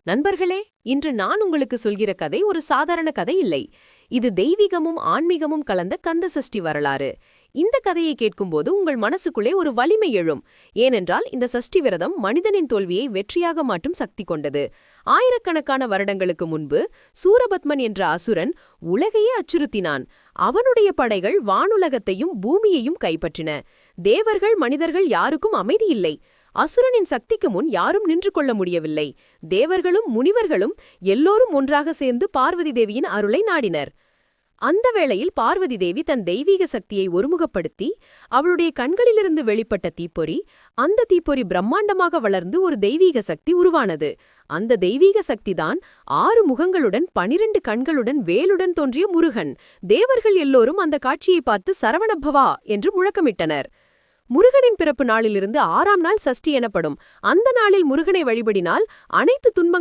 நண்பர்களே, இன்று நான் உங்களுக்கு சொல்கிற கதை ஒரு சாதாரண கதை இல்லை. இது தெய்வீகமும் ஆன்மீகமும் கலந்த கந்த சஷ்டி வரலாறு. இந்த கதையை கேட்கும்போது உங்கள் மனசுக்குள்ளே ஒரு வலிமை எழும். ஏனென்றால் இந்த சஷ்டி விரதம் மனிதனின் தோல்வியை வெற்றியாக மாற்றும் சக்தி கொண்டது. ஆயிரக்கணக்கான வருடங்களுக்கு முன்பு சூரபத்மன் என்ற அசுரன் உலகையே அச்சுறுத்தினான். அவனுடைய படைகள் வானுலகத்தையும் பூமியையும் கைப்பற்றின. தேவர்கள் மனிதர்கள் யாருக்கும் அமைதி இல்லை. அசுரனின் சக்திக்கு முன் யாரும் நின்று கொள்ள முடியவில்லை. தேவர்களும் முனிவர்களும் எல்லோரும் ஒன்றாக சேர்ந்து பார்வதி தேவியின் அருளை நாடினர். அந்த வேளையில் பார்வதி தேவி தன் தெய்வீக சக்தியை ஒருமுகப்படுத்தி அவளுடைய கண்களிலிருந்து வெளிப்பட்ட தீப்பொறி, அந்த தீப்பொறி பிரம்மாண்டமாக வளர்ந்து ஒரு தெய்வீக சக்தி உருவானது. அந்த தெய்வீக சக்திதான் 6 முகங்களுடன் 12 கண்களுடன் வேலுடன் தோன்றிய முருகன். தேவர்கள் எல்லோரும் அந்த காட்சியை பார்த்து சரவணபவா என்று முழக்கமிட்டனர். முருகனின் பிறப்பு நாளிலிருந்து 6ஆம் நாள் சஷ்டி எனப்படும். அந்த நாளில் முருகனை வழிபடினால் அனைத்து துன்பங்களும்